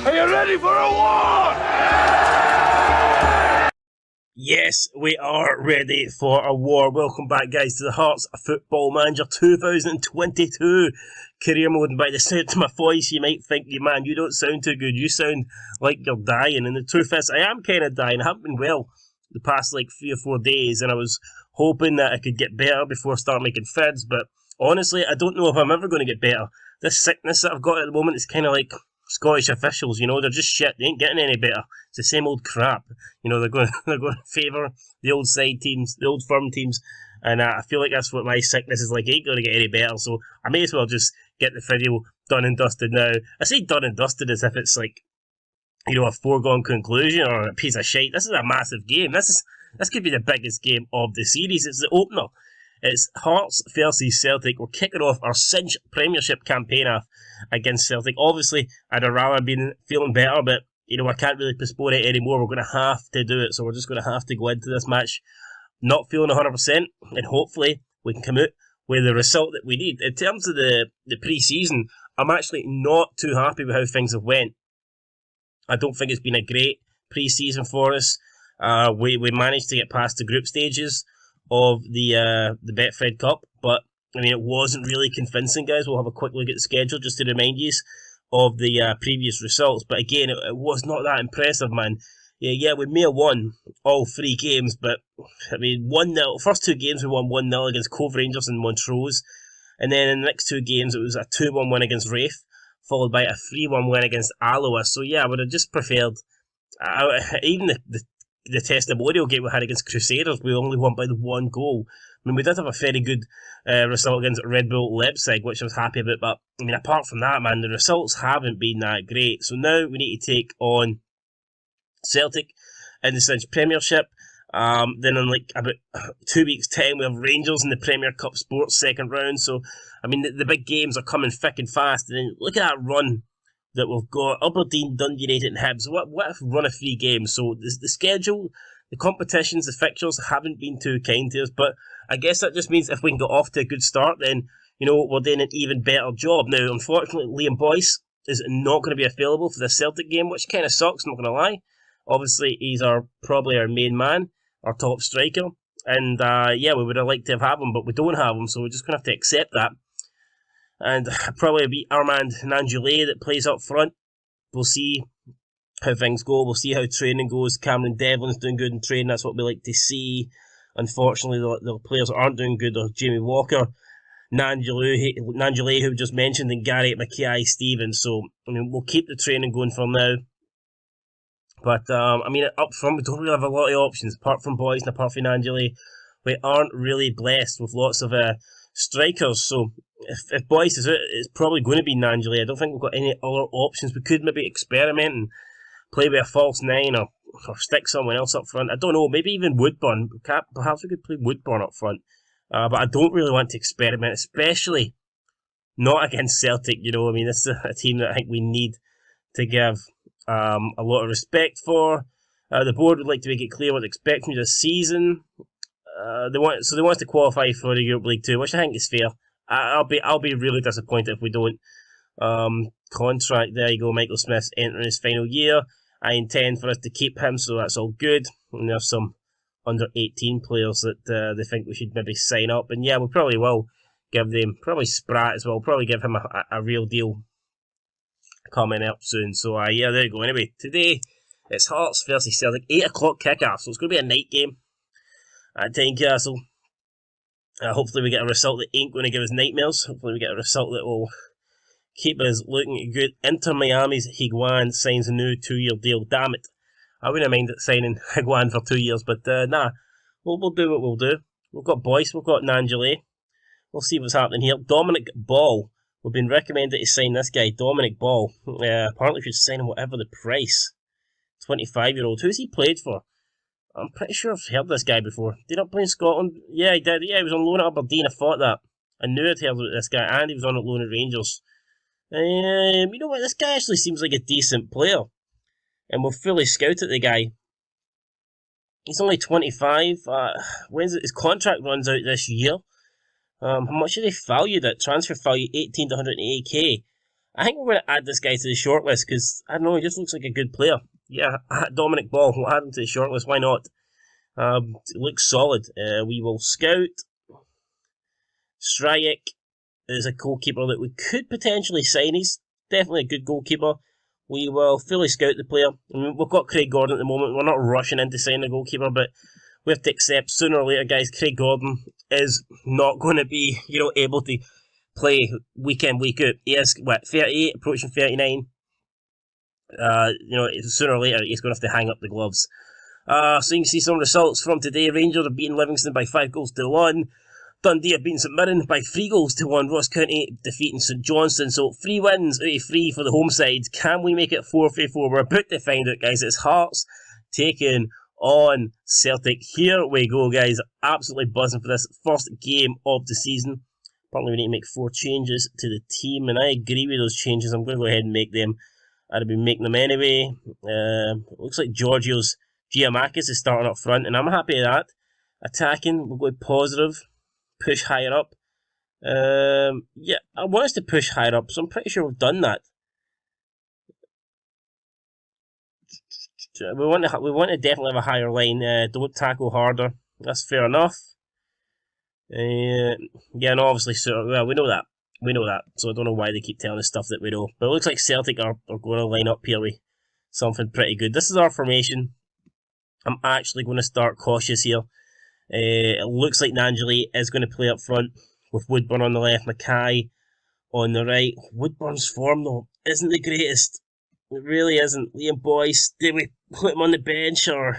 Are you ready for a war? Yes, we are ready for a war. Welcome back, guys, to the Hearts Football Manager 2022 career mode. And by the sound of my voice, you might think, man, you don't sound too good. You sound like you're dying. And the truth is, I am kind of dying. I haven't been well the past 3 or 4 days, and I was hoping that I could get better before I start making vids. But honestly, I don't know if I'm ever going to get better. This sickness that I've got at the moment is kind of like Scottish officials, they're just shit. They ain't getting any better. It's the same old crap. They're going to favour the old side teams, the old firm teams, and I feel like that's what my sickness is like. It ain't going to get any better, so I may as well just get the video done and dusted now. I say done and dusted as if it's like, a foregone conclusion or a piece of shite. This is a massive game. This could be the biggest game of the series. It's the opener. It's Hearts versus Celtic. We're kicking off our Cinch Premiership campaign against Celtic. Obviously, I'd have rather been feeling better, but I can't really postpone it anymore. We're going to have to do it, so we're just going to have to go into this match not feeling 100%, and hopefully we can come out with the result that we need. In terms of the pre-season, I'm actually not too happy with how things have went. I don't think it's been a great pre-season for us. We managed to get past the group stages of the Betfred Cup, but it wasn't really convincing, guys. We'll have a quick look at the schedule just to remind you of the previous results. But again, it was not that impressive, man. Yeah, we may have won all 3 games, but 1-0. First 2 games we won 1-0 against Cove Rangers and Montrose, and then in the next 2 games it was a 2-1 win against Raith, followed by a 3-1 win against Alloa. So yeah, I would have just preferred, even the testimonial game we had against Crusaders, we only won by the 1 goal. We did have a very good result against Red Bull Leipzig, which I was happy about, but apart from that, man, the results haven't been that great. So now we need to take on Celtic in the Cinch Premiership. Then in about 2 weeks' time, we have Rangers in the Premier Cup Sports second round. So, the big games are coming thick and fast. And then look at that run that we've got. Aberdeen, Dundee United and Hibs. What if we run a 3 games? So the schedule, the competitions, the fixtures haven't been too kind to us. But I guess that just means if we can get off to a good start, then, we're doing an even better job. Now, unfortunately, Liam Boyce is not going to be available for the Celtic game, which kind of sucks, not going to lie. Obviously, he's probably our main man, our top striker. And, we would have liked to have him, but we don't have him, so we're just going to have to accept that. And probably be Armand Nangelay that plays up front. We'll see how things go. We'll see how training goes. Cameron Devlin's doing good in training. That's what we like to see. Unfortunately, the players that aren't doing good are Jamie Walker, Nangelay, who we just mentioned, and Gary Mackay-Stevens. So, we'll keep the training going for now. But, up front, we don't really have a lot of options. Apart from Boyce and apart from Nangelay, we aren't really blessed with lots of strikers. So, if Boyce is out, it's probably going to be Nangelay. I don't think we've got any other options. We could maybe experiment and play with a false 9 or stick someone else up front. I don't know. Maybe even Woodburn. Perhaps we could play Woodburn up front. But I don't really want to experiment, especially not against Celtic. This is a team that I think we need to give a lot of respect for. The board would like to make it clear what they're expecting this season. They want us to qualify for the Europe League 2, which I think is fair. I'll be really disappointed if we don't. Contract, there you go, Michael Smith's entering his final year. I intend for us to keep him, so that's all good. And there's some under 18 players that they think we should maybe sign up. And yeah, we probably will give them, probably Spratt as well, probably give him a real deal coming up soon. So there you go. Anyway, today it's Hearts versus Celtic, 8 o'clock kickoff, so it's going to be a night game at Tynecastle. Hopefully we get a result that ain't going to give us nightmares. Hopefully we get a result that will keep us looking good. Inter Miami's Higuain signs a new 2-year deal. Damn it. I wouldn't mind signing Higuain for 2 years, but nah. We'll do what we'll do. We've got Boyce, we've got Nangelay. We'll see what's happening here. Dominic Ball. We've been recommended to sign this guy, Dominic Ball. Apparently we should sign him whatever the price. 25-year-old. Who's he played for? I'm pretty sure I've heard this guy before. Did he not play in Scotland? Yeah, he did. Yeah, he was on loan at Aberdeen. I thought that. I knew I'd heard about this guy, and he was on loan at Rangers. You know what? This guy actually seems like a decent player. And we've fully scouted the guy. He's only 25. His contract runs out this year. How much are they valued at? Transfer value 18 to 180k. I think we're going to add this guy to the shortlist because, I don't know, he just looks like a good player. Yeah, Dominic Ball, we'll add him to the shortlist, why not? It looks solid. We will scout. Strajek is a goalkeeper that we could potentially sign. He's definitely a good goalkeeper. We will fully scout the player. I mean, we've got Craig Gordon at the moment. We're not rushing in to sign a goalkeeper, but we have to accept sooner or later, guys, Craig Gordon is not going to be, able to play week in, week out. He is, 38, approaching 39. Sooner or later, he's going to have to hang up the gloves. So you can see some results from today. Rangers have beaten Livingston by 5-1. Dundee have beaten St Mirren by 3-1. Ross County defeating St Johnstone. So 3 wins out of 3 for the home side. Can we make it 4-4? We're about to find out, guys. It's Hearts taking on Celtic. Here we go, guys. Absolutely buzzing for this first game of the season. Probably we need to make 4 changes to the team, and I agree with those changes. I'm going to go ahead and make them. I'd have been making them anyway. Looks like Georgios Giamakis is starting up front, and I'm happy with that. Attacking, we'll go positive. Push higher up. Yeah, I want us to push higher up, so I'm pretty sure we've done that. We want to definitely have a higher line. Don't tackle harder. That's fair enough. Yeah, no, obviously, we know that. We know that. So I don't know why they keep telling us stuff that we know. But it looks like Celtic are going to line up here with something pretty good. This is our formation. I'm actually going to start cautious here. It looks like Nangeli is going to play up front with Woodburn on the left, Mackay on the right. Woodburn's form, though, isn't the greatest. It really isn't. Liam Boyce, did we put him on the bench, or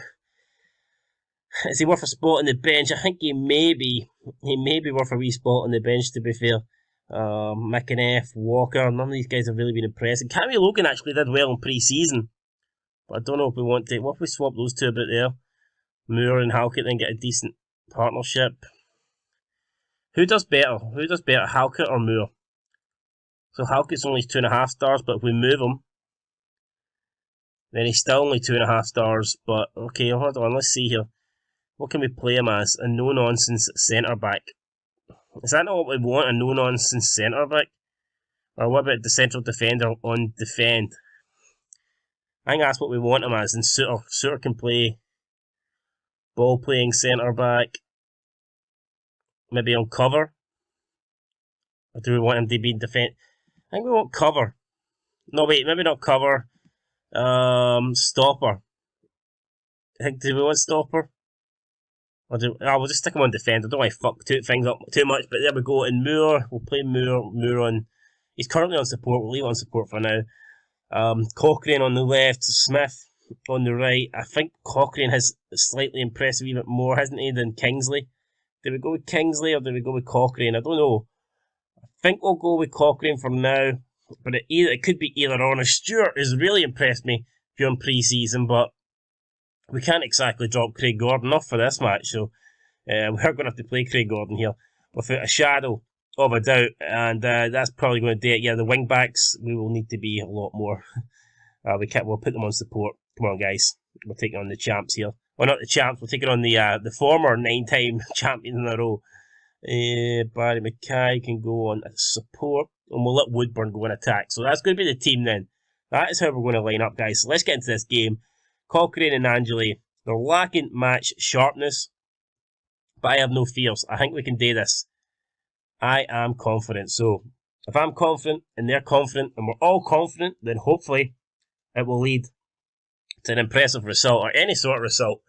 is he worth a spot on the bench? I think he may be worth a wee spot on the bench, to be fair. McInnes, Walker, none of these guys have really been impressive. Cammy Logan actually did well in pre-season, but I don't know if we want to. What if we swap those two a bit there? Moore and Halkett, then get a decent partnership. Who does better? Halkett or Moore? So Halkett's only 2.5 stars, but if we move him, then he's still only 2.5 stars. But okay, hold on, let's see here. What can we play him as? A no-nonsense centre-back. Is that not what we want, a no-nonsense centre-back? Or what about the central defender on defend? I think that's what we want him as, and Suter can play ball-playing centre-back. Maybe on cover? Or do we want him to be defend? I think we want cover. No, wait, maybe not cover. Stopper. Do we want stopper? We'll just stick him on defend. I don't want to fuck things up too much, but there we go. And Moore, we'll play Moore on. He's currently on support. We'll leave it on support for now. Cochrane on the left, Smith on the right. I think Cochrane has slightly impressed a wee bit more, hasn't he, than Kingsley? Do we go with Kingsley or do we go with Cochrane? I don't know. I think we'll go with Cochrane for now, but it could be either or. Now, Stewart has really impressed me during pre-season, but we can't exactly drop Craig Gordon off for this match, so we're going to have to play Craig Gordon here without a shadow of a doubt, and that's probably going to do it. Yeah, the wing backs, we will need to be a lot more. We'll put them on support. Come on, guys. We're taking on the champs here. Well, not the champs, we're taking on the former 9-time champions in a row. Barry Mackay can go on support, and we'll let Woodburn go in attack. So that's going to be the team then. That is how we're going to line up, guys. So let's get into this game. Cochrane and Angeli, they're lacking match sharpness, but I have no fears. I think we can do this. I am confident. So if I'm confident and they're confident and we're all confident, then hopefully it will lead to an impressive result or any sort of result.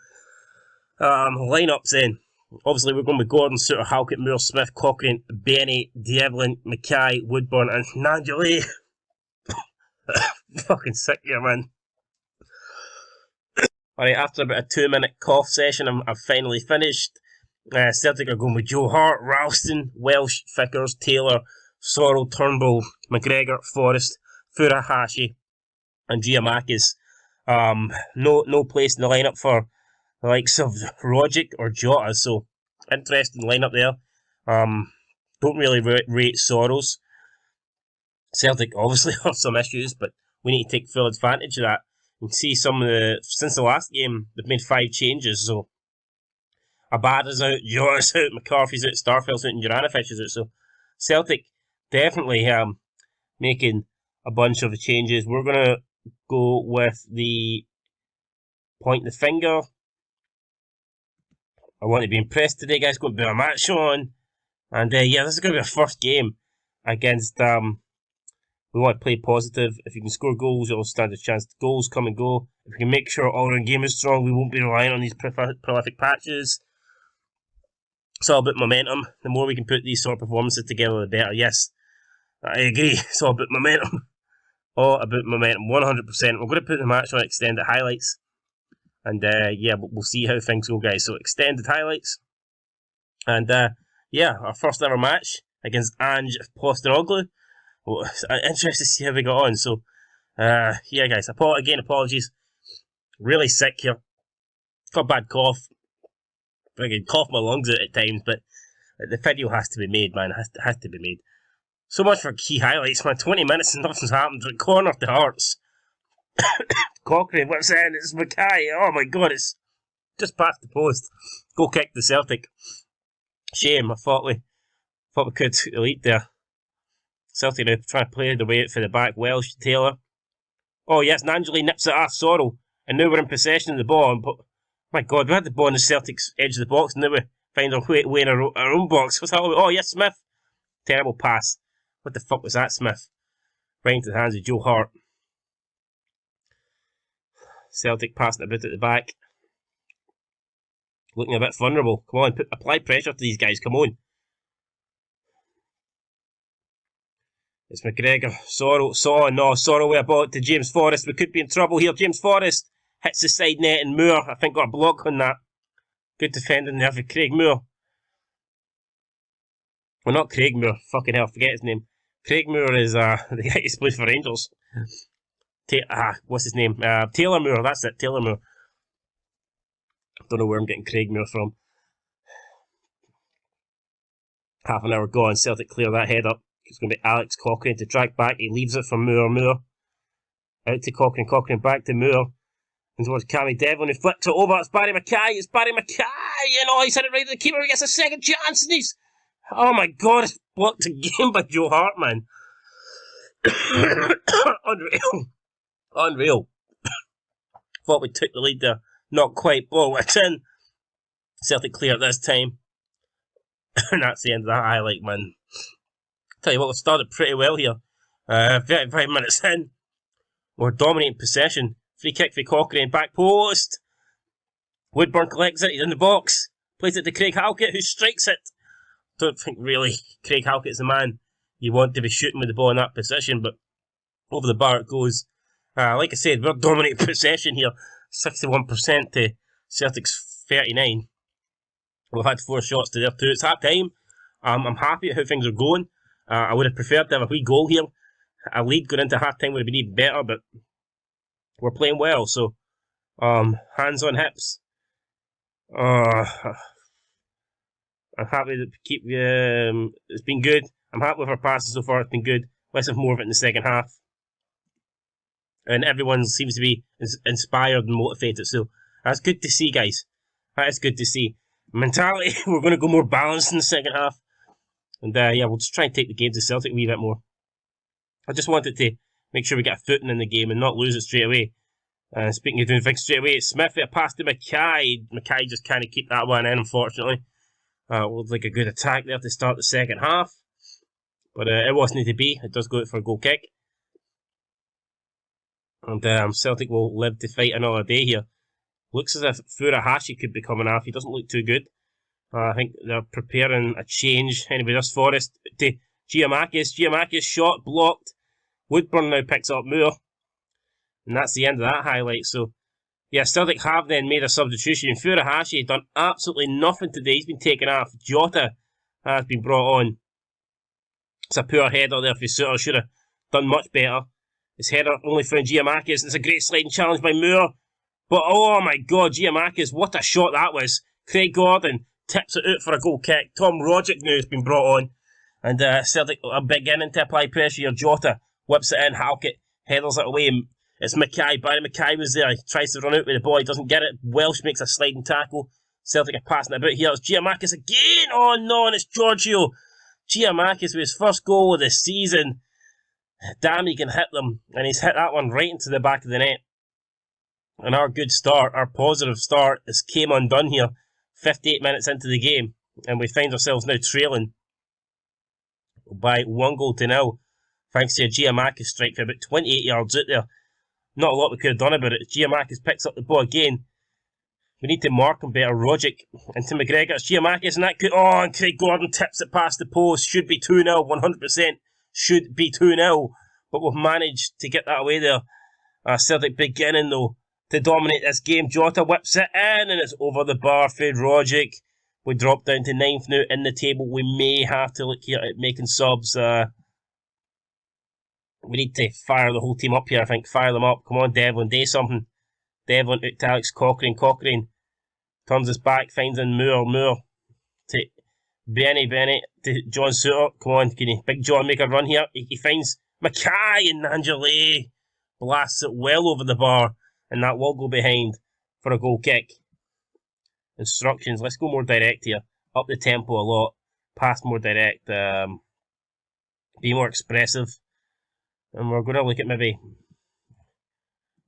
Lineups then. Obviously we're going with Gordon, Suter, Halkett, Moore, Smith, Cochrane, Benny, Devlin, Mackay, Woodburn and Nangeli. Fucking sick here, man. Alright, after about a 2-minute cough session, I've finally finished. Celtic are going with Joe Hart, Ralston, Welsh, Vickers, Taylor, Sorrell, Turnbull, McGregor, Forrest, Furuhashi, and Giamakis. No place in the lineup for the likes of Rogic or Jota, so interesting lineup there. Don't really rate Sorrells. Celtic obviously have some issues, but we need to take full advantage of that. You can see since the last game, they've made 5 changes, so Abada's out, Jota's out, McCarthy's out, Starfield's out, and Juranovic is out, so Celtic definitely making a bunch of the changes. We're going to go with the point the finger. I want to be impressed today, guys. Going to be a match on. And yeah, this is going to be our first game against... we want to play positive. If you can score goals, you'll stand a chance. Goals come and go. If we can make sure our all-round game is strong, we won't be relying on these prolific patches. It's all about momentum. The more we can put these sort of performances together, the better. Yes, I agree. It's all about momentum. All about momentum, 100%. We're going to put the match on extended highlights. And yeah, we'll see how things go, guys. So extended highlights. And yeah, our first ever match against ANGE Postonoglu. Well, I'm interested to see how we got on. So yeah, guys, apologies. Really sick here. Got a bad cough. I can cough my lungs out at times, but the video has to be made, man. It has to be made. So much for key highlights, man. 20 minutes and nothing's happened. Corner to Hearts. Cochrane, what's in? It's Mackay. Oh my god, it's just past the post. Goal kick to Celtic. Shame. I thought we could take the lead there. Celtic now trying to play the way out for the back. Welsh, Taylor. Oh yes, Nangeli nips it off Sorrell. And now we're in possession of the ball. But my god, we had the ball on the Celtic's edge of the box, and now we find our way in our own box. What's that all about? Oh yes, Smith. Terrible pass. What the fuck was that, Smith? Right into the hands of Joe Hart. Celtic passing a bit at the back. Looking a bit vulnerable. Come on, apply pressure to these guys. Come on. It's McGregor. Sorrell with a ball to James Forrest. We could be in trouble here. James Forrest hits the side net and Moore, I think, got a block on that. Good defending there for Craig Moore. Well, not Craig Moore. Fucking hell, forget his name. Craig Moore is the guy who plays for Rangers. What's his name? Taylor Moore. That's it, Taylor Moore. Don't know where I'm getting Craig Moore from. Half an hour gone. Celtic clear that head up. It's going to be Alex Cochrane to track back. He leaves it for Moore. Moore out to Cochrane. Cochrane back to Moore. And towards Cammy Devlin, who flips it over. It's Barry Mackay. It's Barry Mackay. You know, he's hit it right to the keeper. He gets a second chance. And he's... Oh my god, it's blocked again by Joe Hart, man. Unreal. Thought we took the lead there. Not quite. Ball it's in. Celtic clear at this time. And that's the end of that highlight, man. Tell you what, we've started pretty well here. 35 minutes in. We're dominating possession. Free kick for Cochrane. Back post. Woodburn collects it. He's in the box. Plays it to Craig Halkett, who strikes it. Don't think really Craig Halkett's the man you want to be shooting with the ball in that position, but over the bar it goes. Like I said, we're dominating possession here. 61% to Celtic's 39. We've had 4 shots to their 2. It's half time. I'm happy at how things are going. I would have preferred to have a wee goal here. A lead going into half time would have been even better, but we're playing well. So, hands on hips. I'm happy to keep. It's been good. I'm happy with our passes so far. It's been good. Let's have more of it in the second half. And everyone seems to be inspired and motivated. So that's good to see, guys. That is good to see. Mentality, we're going to go more balanced in the second half. And yeah, we'll just try and take the game to Celtic a wee bit more. I just wanted to make sure we get a footing in the game and not lose it straight away. Speaking of doing things straight away, Smith with a pass to Mackay. Mackay just kind of keep that one in, unfortunately. Looked like a good attack there to start the second half. But it wasn't to be. It does go out for a goal kick. And Celtic will live to fight another day here. Looks as if Furuhashi could be coming off. He doesn't look too good. I think they're preparing a change. Anyway, this Forrest to Giamakis. Giamakis shot blocked. Woodburn now picks up Moore. And that's the end of that highlight. So, yeah, Celtic have then made a substitution. Furuhashi done absolutely nothing today. He's been taken off. Jota has been brought on. It's a poor header there for Suter. Should have done much better. His header only found Giamakis. And it's a great sliding challenge by Moore. But, oh my god, Giamakis, what a shot that was. Craig Gordon tips it out for a goal kick. Tom Rogic now has been brought on. And Celtic are beginning to apply pressure here. Jota whips it in. Halkett headers it away. It's Mackay. Barry Mackay was there. He tries to run out with the ball. He doesn't get it. Welsh makes a sliding tackle. Celtic are passing it about here. It's Giamakis again. Oh no, and it's Giorgio. Giamakis with his first goal of the season. damn, he can hit them. And he's hit that one right into the back of the net. And our good start, our positive start, came undone here 58 minutes into the game. And we find ourselves now trailing by 1-0. Thanks to a Giammakis strike for about 28 yards out there. Not a lot we could have done about it. Giammakis picks up the ball again. We need to mark him better. Rogic into McGregor. It's Giammakis, and that could... Oh, and Craig Gordon tips it past the post. Should be 2-0. 100% should be 2-0. But we've managed to get that away there. Celtic beginning, though, to dominate this game. Jota whips it in, and it's over the bar for Rogic. We drop down to 9th now in the table. We may have to look here at making subs. We need to fire the whole team up here, I think. Fire them up. Come on, Devlin. Do something. Devlin out to Alex Cochrane. Cochrane turns his back, finds in Moore. Moore to Benny to John Suter. Come on, can he? Big John make a run here. He finds Mackay, and Angele blasts it well over the bar, and that will go behind for a goal kick. Instructions. Let's go more direct here. Up the tempo a lot. Pass more direct. Be more expressive. And we're going to look at maybe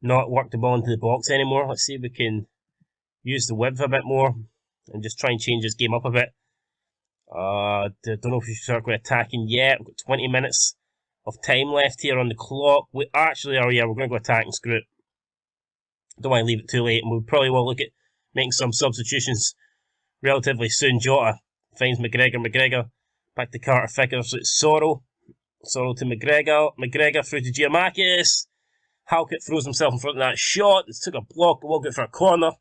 not work the ball into the box anymore. Let's see if we can use the width a bit more and just try and change this game up a bit. Don't know if we should start going attacking yet. We've got 20 minutes of time left here on the clock. We actually are, yeah, we're going to go attack and screw it. Don't want to leave it too late, and we probably will look at making some substitutions relatively soon. Jota finds McGregor. McGregor back to Carter Vickers. So it's Sorrell. Sorrell to McGregor. McGregor through to Giammakis. Halkett throws himself in front of that shot. It took a block, but we'll go for a corner.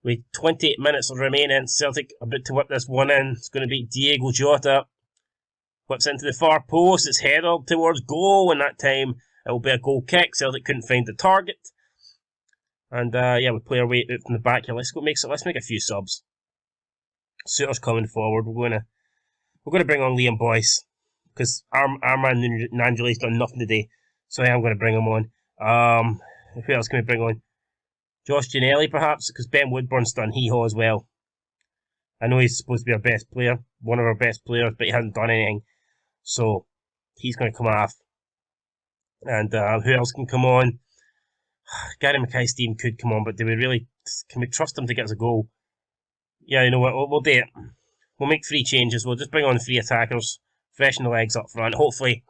With 28 minutes remaining, Celtic about to whip this one in. It's going to be Diego Jota. Whips into the far post. It's headed towards goal, and that time it will be a goal kick. Celtic couldn't find the target. And yeah, we play our way out from the back here. Let's make a few subs. Suter's coming forward. We're going to bring on Liam Boyce, because our man Nangeli's done nothing today, so I am going to bring him on. Who else can we bring on? Josh Ginnelly, perhaps, because Ben Woodburn's done hee-haw as well. I know he's supposed to be our best player, one of our best players, but he hasn't done anything, so he's going to come off. And who else can come on? Gary Mackay-Steven could come on, but can we trust him to get us a goal? Yeah, you know what, we'll do it. We'll make 3 changes. We'll just bring on 3 attackers, freshen the legs up front. Hopefully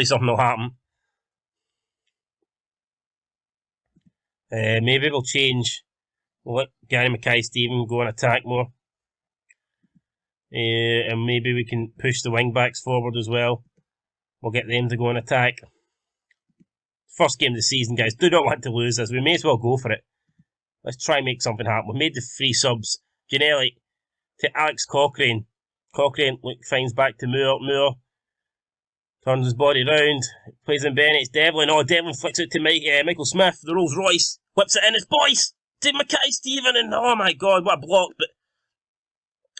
something will happen. Maybe we'll change. We'll let Gary Mackay-Steven go and attack more. And maybe we can push the wing backs forward as well. We'll get them to go and attack. First game of the season, guys. Do not want to lose this. We may as well go for it. Let's try and make something happen. We've made the 3 subs. Ginnelly to Alex Cochrane. Cochrane finds back to Moore. Moore turns his body round. Plays in Bennett. It's Devlin. Oh, Devlin flicks it to Michael Smith. The Rolls Royce. Whips it in. It's Boyce to Mackay-Steven. And oh my god, what a block. But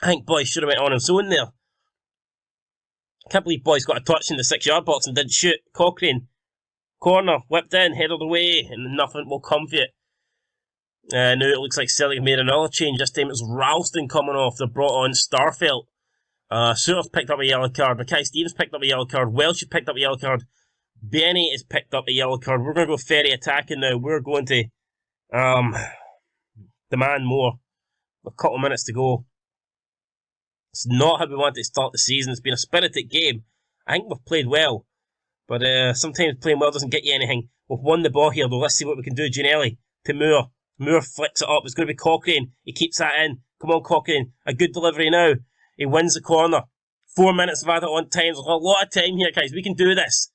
I think Boyce should have went on his own there. Can't believe Boyce got a touch in the 6-yard box and didn't shoot. Cochrane. Corner. Whipped in. Headed away. And nothing will come for it. Now it looks like Celtic made another change. This time it's Ralston coming off. They brought on Starfelt. Suter's picked up a yellow card. Mackay-Steven's picked up a yellow card. Welsh has picked up a yellow card. Benny has picked up a yellow card. We're going to go Ferry attacking now. We're going to demand more. A couple of minutes to go. It's not how we want to start the season. It's been a spirited game. I think we've played well. But sometimes playing well doesn't get you anything. We've won the ball here, though. Let's see what we can do. Ginnelly to Moore. Moore flicks it up. It's going to be Cochrane. He keeps that in. Come on, Cochrane. A good delivery now. He wins the corner. 4 minutes of added on time. There's a lot of time here, guys. We can do this.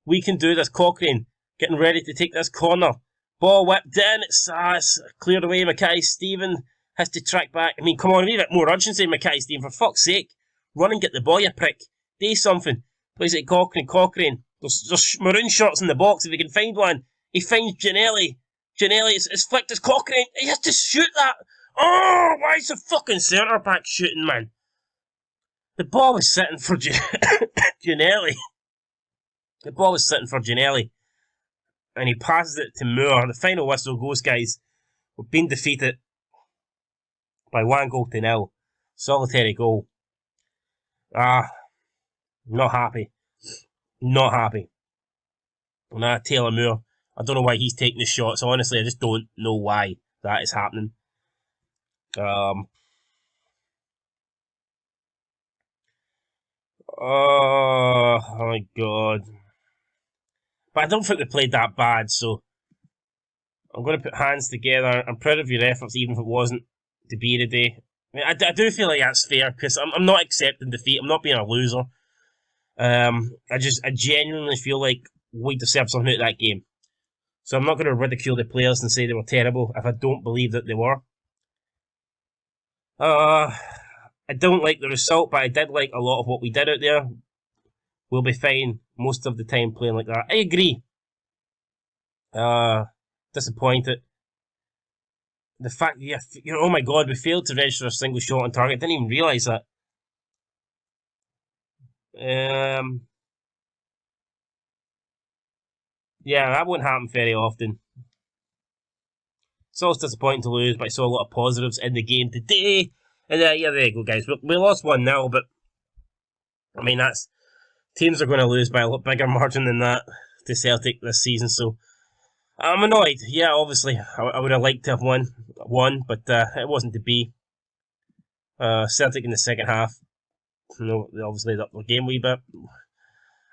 We can do this. Cochrane getting ready to take this corner. Ball whipped in. It's cleared away. Mackay-Steven has to track back. I mean, come on. A wee bit more urgency, Mackay-Steven. For fuck's sake. Run and get the ball, you prick. Do something. Plays it Cochrane. Cochrane. There's maroon shots in the box if he can find one. He finds Ginnelly. Ginnelly is flicked as Cochrane. He has to shoot that. Oh, why is the fucking centre back shooting, man? The ball was sitting for Ginnelly. The ball was sitting for Ginnelly. And he passes it to Moore. The final whistle goes, guys. We've been defeated by 1-0. Solitary goal. Not happy. Not happy. Nah, Taylor Moore. I don't know why he's taking the shots. Honestly, I just don't know why that is happening. Oh my god. But I don't think they played that bad, so I'm going to put hands together. I'm proud of your efforts, even if it wasn't to be today. I mean, I do feel like that's fair, because I'm not accepting defeat. I'm not being a loser. I genuinely feel like we deserve something out of that game. So I'm not going to ridicule the players and say they were terrible if I don't believe that they were. I don't like the result, but I did like a lot of what we did out there. We'll be fine most of the time playing like that. I agree. Disappointed. The fact you're oh my god, we failed to register a single shot on target. Didn't even realise that. Yeah, that won't happen very often. It's always disappointing to lose, but I saw a lot of positives in the game today. And yeah, there you go, guys. We lost 1-0, but I mean, teams are going to lose by a lot bigger margin than that to Celtic this season. So I'm annoyed. Yeah, obviously, I would have liked to have won, but it wasn't to be. Celtic in the second half, obviously up the game a wee bit.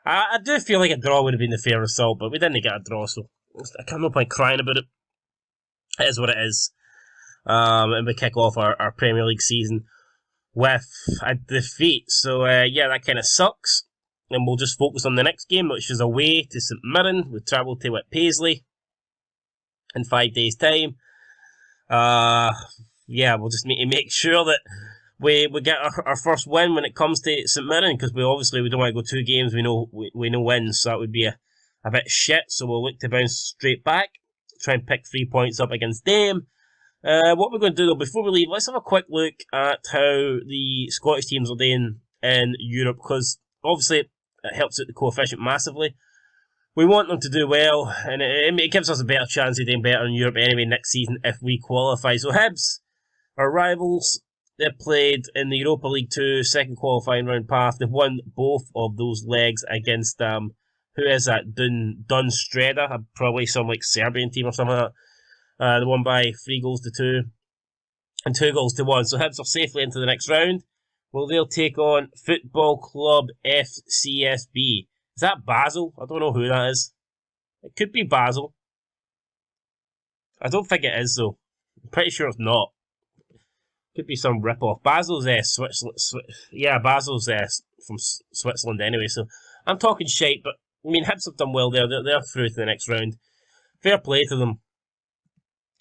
I do feel like a draw would have been the fair result, but we didn't get a draw, so I can't no point crying about it. It is what it is. And we kick off our Premier League season with a defeat. So yeah, that kind of sucks. And we'll just focus on the next game, which is away to St Mirren. We travel to Paisley in 5 days' time. Yeah, we'll just need to make sure that we get our first win when it comes to St Mirren, because we don't want to go 2 games we know wins, so that would be a bit shit. So we'll look to bounce straight back, try and pick 3 points up against them. What we're going to do though, before we leave, let's have a quick look at how the Scottish teams are doing in Europe, because obviously it helps out the coefficient massively. We want them to do well, and it gives us a better chance of doing better in Europe anyway next season if we qualify. So Hibs, our rivals, they've played in the Europa League 2 second qualifying round path. They've won both of those legs against who is that? Dunstreda, probably some like Serbian team or something like that. They won by 3-2 and 2-1. So Hibs are safely into the next round. Well, they'll take on Football Club FCSB. Is that Basel? I don't know who that is. It could be Basel. I don't think it is though. I'm pretty sure it's not. Could be some rip-off. Basel's Switzerland. Yeah, Basel's from Switzerland anyway. So I'm talking shite, but I mean Hibs have done well there. They're through to the next round. Fair play to them.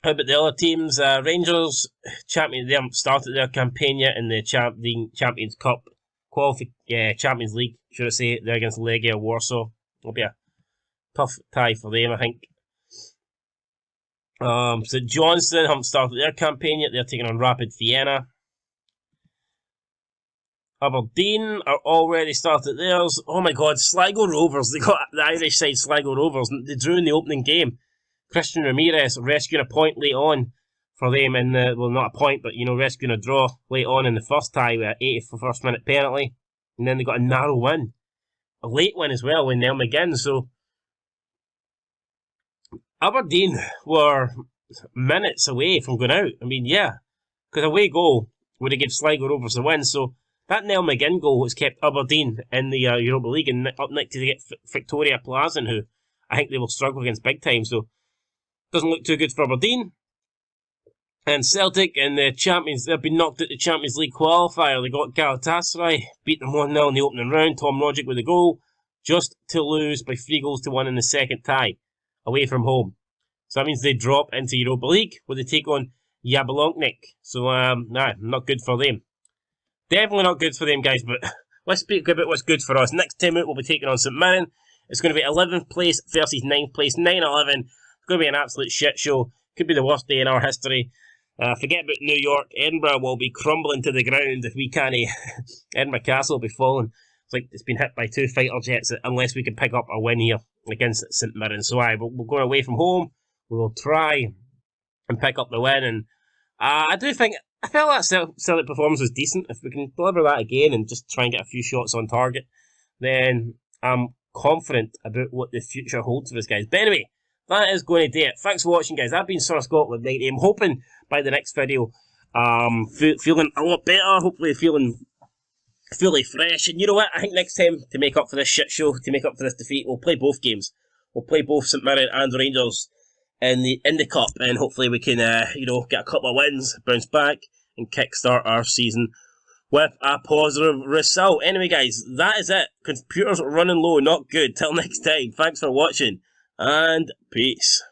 How about the other teams? Rangers, champions. They haven't started their campaign yet in the Champions Cup Champions League, should I say. They're against Legia Warsaw. It'll be a tough tie for them, I think. St Johnstone haven't started their campaign yet. They're taking on Rapid Vienna. Aberdeen are already started theirs. Oh my god, Sligo Rovers. They got the Irish side Sligo Rovers. They drew in the opening game. Christian Ramirez rescuing a point late on for them in the, well, not a point, but, rescuing a draw late on in the first tie with an 81st minute penalty. And then they got a narrow win. A late win as well with Neil McGinn. So Aberdeen were minutes away from going out. I mean, yeah, because away goal would have given Sligo Rovers the win. So that Neil McGinn goal has kept Aberdeen in the Europa League, and up next to get Victoria Plzen, who I think they will struggle against big time. So doesn't look too good for Aberdeen. And Celtic in the Champions, they've been knocked out the Champions League qualifier. They got Galatasaray, beat them 1-0 in the opening round. Tom Rogic with a goal, just to lose by 3-1 in the second tie, away from home. So that means they drop into Europa League, where they take on Jablonec. So, not good for them. Definitely not good for them, guys, but let's speak about what's good for us. Next time out, we'll be taking on St Mirren. It's going to be 11th place versus 9th place, 9-11. It's going to be an absolute shit show. Could be the worst day in our history. Forget about New York. Edinburgh will be crumbling to the ground if we can't. Edinburgh Castle will be falling. It's like it's been hit by 2 fighter jets unless we can pick up a win here against St Mirren. So we're going away from home. We will try and pick up the win. And I felt that Celtic performance was decent. If we can deliver that again and just try and get a few shots on target, then I'm confident about what the future holds for us, guys. But anyway, that is going to do it. Thanks for watching, guys. I've been Sir Scotland 90. I'm hoping by the next video, feeling a lot better. Hopefully feeling fully fresh. And you know what? I think next time, to make up for this shit show, to make up for this defeat, we'll play both games. We'll play both St Mirren and Rangers in the Cup, and hopefully we can, get a couple of wins, bounce back, and kickstart our season with a positive result. Anyway, guys, that is it. Computer's running low, not good. Till next time, thanks for watching, and peace.